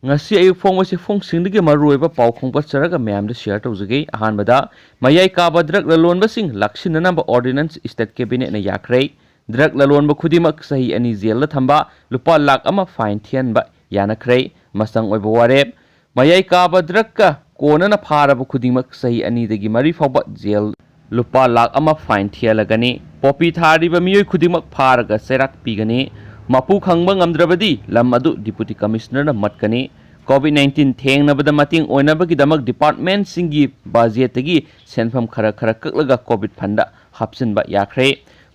ngasi ayu phongwase phongsingdagi maruoiba paw khongpacharaga mayamda share tawjage ahanbada mayai kaba drug lalonba sing laksinanaba ordinance state cabinet na yakre drug lalonba khudimak sahi ani jail la thamba lupa lakh ama fine thianba yanakre masang oiba warep mayai kaba drug ka konana pharaba khudimak sahi ani dagi mari fawba jail lupa lakh ama fine thialagani popi thariba miyoi khudimak pharaga serak pigani mapu khangba ngamdrabadi lam adu deputy commissioner na matkani COVID-19 थेंगनबदा मतिंग ओइनबगी दमक department सिंगी बाजेटगी सेनफम खरा खरा कक्लगा covid fund हापसिनबा याखरे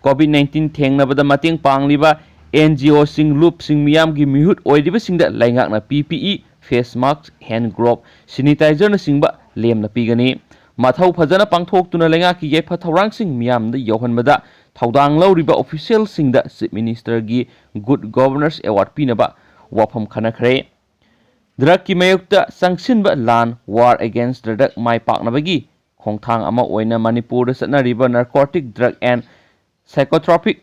COVID-19 थेंगनबदा मतिंग पांगलिबा NGO सिंग लूप सिंग मियामगी मिहुत ओइदिबा सिंगदा लाइंगाकना PPE face mask hand glove sanitiser न सिंगबा लेमना पीगनी माथौ फजना पांगथोक्तुना लाइंगाकी येफा थौरांग सिंग मियामदा यौहनबदा थौदांग लौरिबा ऑफिशियल सिंगदा चीफ मिनिस्टर गी गुड गवर्नर्स अवार्ड पीनबा वाफम खनखरे ड्रग की मयुक्ता संगसिनबा लान वार अगेंस्ट ड्रग माई पाकनबगी खोंगथांग अमा ओइना मणिपुर सतनरिबा narcotic drug and psychotropic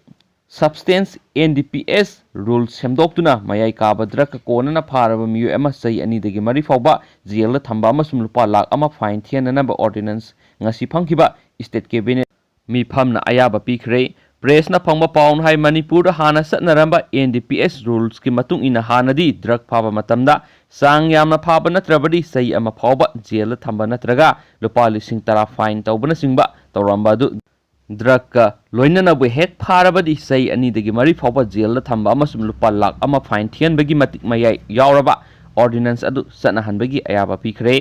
substance NDPS rule सेमदोक्तुना मयाई काबा ड्रग कोनना फारबा मियो अमा सही अनिदगी मरी फावबा जेल थंबा अमसुम लुपा लाख अमा फाइन थियननबा ordinance ngasi phangkiba state cabinet मिफमना अयाबा पीखरे प्रेसना फंगबा पाउन हाई मणिपुर हाना सतनरंबा NDPS रूल्स की मतुंग इना हानदी ड्रग फाबा मतमदा सांग यामना फाबा नत्रबदी सही अमा फावबा जेल थंबा नत्रगा लुपा लिसिंग तरा फाइन तौबना सिंगबा तौरंबा दु ड्रग का लोइननबु हेक फारबदी सही अनिदगी मरी फावबा जेल थंबा अमसुम लुपा लाख अमा फाइन थियनबगी मतिक मयाई यावरबा ऑर्डिनेंस अदु सतनहनबगी अयाबा पीखरे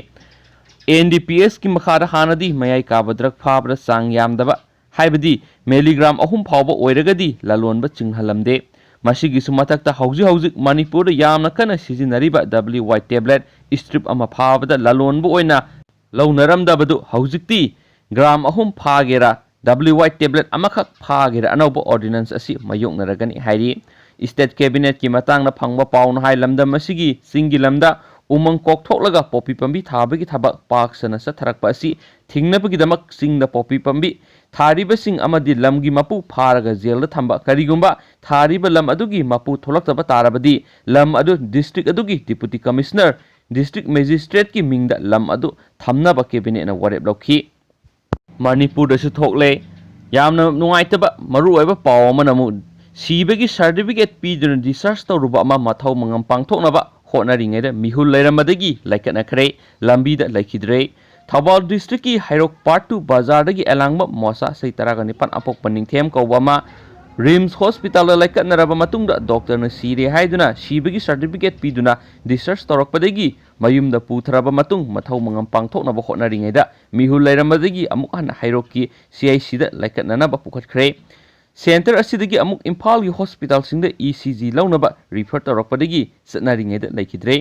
NDPS की मखादा हानदी मयाई काबा ड्रग फाबरा सांग यामदबा हाइबदी मिलीग्राम अहुम फावबा ओइरगदी लालोनबा चिंगहलमदे मसिगिसु मथक्ता हौजिक मणिपुर यामना कना सिजिनरिबा WY टेबलेट स्ट्रिप अमा फाबदा लालोनबा ओइना लौनरमदबदु हौजिकती ग्राम अहुम फागेरा WY टेबलेट अमखक फागेरा अनौबा ऑर्डिनेंस असि मयोगनरगनी हाइरी स्टेट कैबिनेट की मतांगना फंगबा पाउन हाइ लमदा मसिगी सिंगी लमदा उमंग कोकथोकलगा पोपी पंबी थाबगी थबक पाक्सना सथरकपा असि थिंगनबगीदमक सिंगदा पोपी पंबी थारिबा सिंग अमदी लमगी मपु फारगा जेल थंबा करिगुंबा थारिबा लम अदुगी मपु थोलक्तबा तारबदी लम अदु डिस्ट्रिक्ट अदुगी डिप्यूटी कमिश्नर डिस्ट्रिक्ट मजिस्ट्रेट की मिंगदा लम अदु थमनबा कैबिनेट ना वरेब लौखी मणिपुर दसु थोकले यामना नुंगाइतबा मरु ओइबा पाव अमनमु सीबगी सर्टिफिकेट पीदुना डिस्चार्ज तौरुबा अमा मथौ मंगम पांगथोकनबा होनारिङैदा मिहुल लैरमदगी लाइकनखरे लंबीदा लाइखिद्रे थौबाल डिस्ट्रिक्ट की हाइरोक पार्ट 2 बाजारदगी एलांगबा मोसा सही तरागा निपन अपोक निंगथेम कौबमा रिम्स हॉस्पिटल लाइकनरबा मतुंगदा डॉक्टर न सीरे हाइदुना सीबगी सर्टिफिकेट पीदुना डिस्चार्ज तौरकपदगी मयुमदा पुथरबा मतुंग मथौ मंगम पांगथोकनबा होनारिङैदा मिहुल लैरमदगी अमुक हन हाइरोक की CIC दा लाइकननबा पुखतखरे सेंटर असिदगी अमुक इम्फाल की हॉस्पिटल सिंगदा ECG लौनबा रिफर तौरकपदगी सतनारिङैदा लाइखिद्रे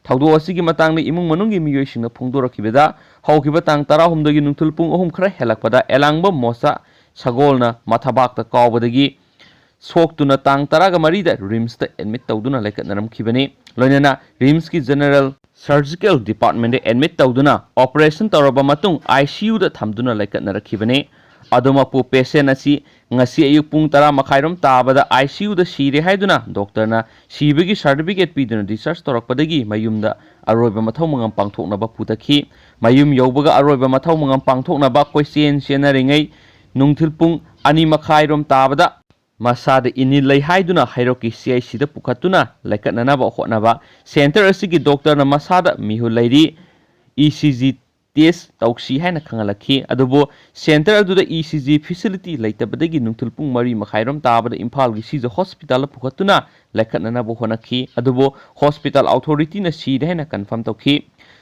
थौदो असिगी मतांगनि इमुंग मनुंगी मियोइसिंगना फोंदोरखिबदा हौखिबा तांग 13 गी नुंथुल पुंग 3 खरा हेलकपदा एलांगबा मोसा सगोलना माथाबाकता कावबदगी सोक्तुना तांग 13 दा रिम्स दा एडमिट तौदुना लाइकनरमखिबनी लोइनना रिम्स की जनरल सर्जिकल डिपार्टमेंट दे एडमिट तौदुना ऑपरेशन तौरबा मतुंग ICU दा थमदुना लाइकनरखिबनी अदुमपु पेशेंट असी ngasi ayuk pung 10 makhairom tabada ICU da sire haiduna doctor na sibegi certificate piduna discharge torakpadagi mayumda aroiba mathau mangam pangthoknaba putakhi mayum yaubaga aroiba mathau mangam pangthoknaba question senaringai nungthil pung 2 makhairom tabada masada ini lai haiduna hairoki CIC da pukhatuna laikatnanaba hotnaba center asigi doctor na masada mihu lairi ECG test tauksi haina khangalakhi adubo center aduda ECG facility laitabadagi nungthul pung 3 makhairom tabada imphal gi siza hospital pukhatuna laikhatnana bo honakhi adubo hospital authority na si haina confirm tawkhi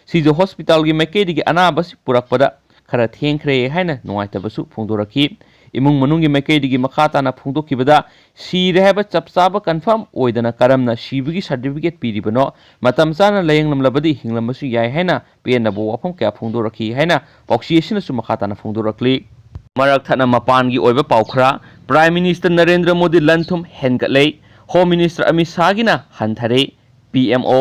siza hospital gi maikedi gi anabasi purakpada khara thengkhre haina nuaitabasu phongdorakhi imung manungi maikedi gi makhata na phongdokibada si rehaba chapchaba confirm oidana karamna sibigi certificate piribano matam chana layenglamlabadi hinglamasu yai haina penabo wafam kya phongdorakhi haina oxygen su makhata na phongdorakli marak thana mapan gi oiba paukhra prime minister narendra modi lanthum hengatlei home minister amit shah gi na hanthare PMO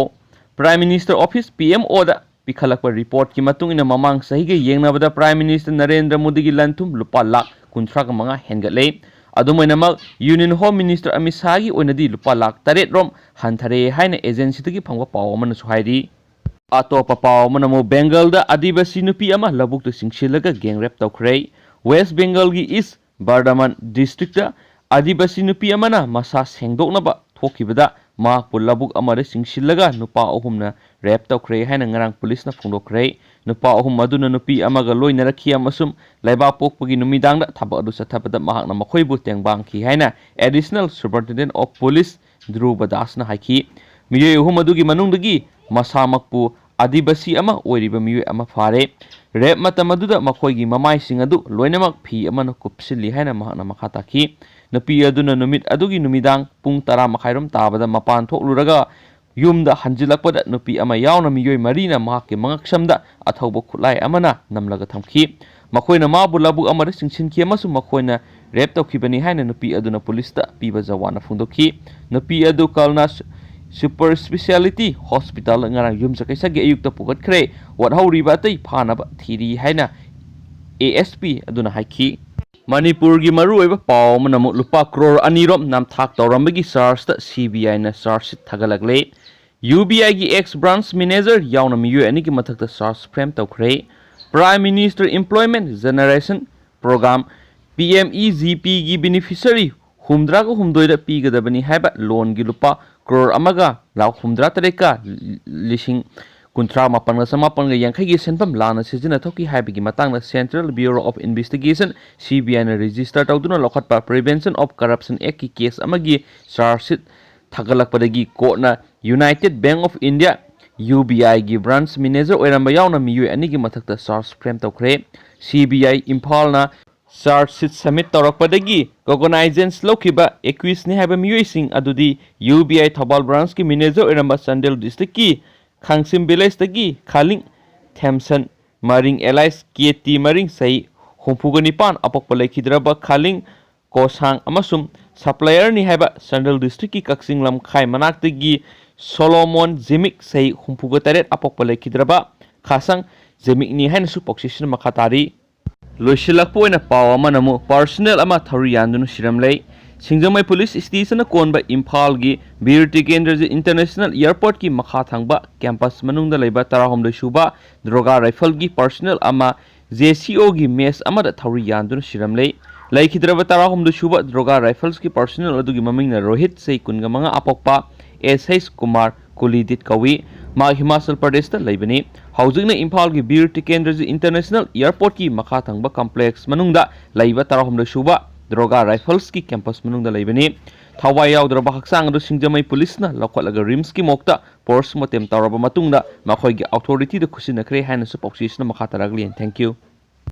prime minister office PMO da pikhalakpa report ki matung ina mamang sahi ge yengnabada prime minister narendra modi gi lanthum lupa lakh 35 hengatlei अदुमैनमक union home minister Amit Shah की ओइनदी लुपा लाख 8 रोम हंथरे हाइना agency तकी फंगवा पाव अमनसु हाइरी अतोप पाव अमनमु बेंगल दा आदिवासी नुपी अमा लबुक सिंगसिलगा गैंग रेप तौखरे वेस्ट बेंगल की ईस्ट बर्धमान डिस्ट्रिक्ट आदिवासी नुपी अमना मसा सेंगदोकनबा थोखिबदा माकपु लबुक अमरे सिंगसिलगा नुपा अहुमना रेप तौखरे हाइना ngarang पुलिसना फोंदोखरे नुपा अहुम अदुना नुपी अमगा लोइनरखि अमसुम लैबा पोकपगी नुमिदांगदा थबक अदु सथबदा महाकना मखोइबु तेंगबांगखि हाइना एडिशनल सुपरिटेंडेंट ऑफ पुलिस ध्रुव दासना हाइखि मियोय अहुम अदुगी मनुंगदगी मसामकपु आदिवासी अमा ओइरिबा मियोय अमा फारे रेप मतम अदुदा मखोइगी ममाइसिंग अदु लोइनमक फी अमना कुपसिलि हाइना महाकना मखा ताखि नुपी अदुना नुमित अदुगी नुमिदांग पुंग 10 मखाइरोम ताबदा मपान थोकलुरगा यूमदा हंजिलकपदा नुपी अमा यावना मियोय मरीना महाके मंगक्षमदा अथौबो खुलाई अमना नमलगा थमखि मखोइना माबु लबुक अमरे सिंगसिनखि अमसु मखोइना रेप तौखिबनी हाइना नुपी अदुना पुलिसता पीबा जवाना फुंदोखि नुपी अदु कलना super speciality hospital ngarang yum sakaisaगे अयुक्ता पुगतखरे वडहौरिबा तै फानबा थीरी हाइना ASP अदुना हाइखि मणिपुर की मरुओइबा पाव मनमु लुपा करोड़ 2 रोम नामथाक तौरमबगी चार्ज CBI ना चार्ज थगलगले UBI की एक्स ब्रांच मैनेजर यावना मियोय अनि की मथकता चार्ज फ्रेम तौखरे prime minister employment generation programme PMEGP की बेनिफिशियरी हुमद्रा को हुमदोइदा पीगदबनी हाइबा लोन की लुपा करोड़ अमगा लाख हुमद्रा तरेका लिसिंग कुंथ्रा मापन समापन यांखई सेंफम लाना सिजना थोकी हाइबगी मतंग central bureau of investigation CBI ना रजिस्टर तौदुना लखतपा प्रिवेंशन ऑफ करप्शन एक्ट की केस अमगी चार्जशीट थगलकपदगी कोर्टना united bank of India UBI की ब्रांच मैनेजर ओइरंबा यावना मियोय अनि की मथकता चार्ज फ्रेम तौखरे CBI इम्फाल ना चार्जशीट सबमिट तौरकपदगी कोगनाइजेंस लौखिबा 21 ने हाइबा मियोयसिंग अदुदी UBI थौबाल ब्रांच की मैनेजर ओइरंबा चंदेल डिस्ट्रिक्ट की खांगसिम विलेज तगी खालिंग थेमसन मरिंग एलाइस KT मरिंग सही हुमफुगनिपान अपक लेखिद्रबा खालिंग कोसांग अमसुम सप्लायर नि हाइबा चंदेल डिस्ट्रिक्ट की कक्सिंग लमखाई मनाक्तगी सोलोमन जेमिक सही हुमफुग 8 अपक लेखिद्रबा खासंग जेमिक नि हाइनसु पॉक्सिशन मखातारी लोइसिलकपो ओइना पाव अमनमु पर्सनल अमा थौरियानदुनु सिरमलै सिंजमई पुलिस स्टेशन कोनबा इम्फाल की बीर टिकेंद्र इंटरनेशनल एयरपोर्ट की मखा थांगबा कैंपस मनुंगदा लैबा 13 सुबा ड्रोगा राइफल की पर्सनल अमा JCO की मेस अमदा थौरियानदुनु सिरमलै लैखिद्रबा 13 सुबा ड्रोगा राइफल्स की पर्सनल अदुगी ममिंगना रोहित से कुनगमंगा अपोकपा SH कुमार कुलीदित कवि मा हिमाचल प्रदेश ता लैबनी हौजिकना इम्फाल की बीर टिकेंद्र इंटरनेशनल एयरपोर्ट की मखा थांगबा कॉम्प्लेक्स मनुंगदा लैबा 13 सुबा ड्रोगा राइफल्स की कैंपस मनुंगदा लैबनी थवाई यावद्रबा हक्सांग अदु सिंजमई पुलिसना लखलगा रिम्स की मोक्ता पोस्ट मोटेम तौरबा मतुंगदा मखोइगी अथॉरिटी द खुसिनखरे हाइनसु पॉक्सिसना मखा तरगलियन थैंक यू।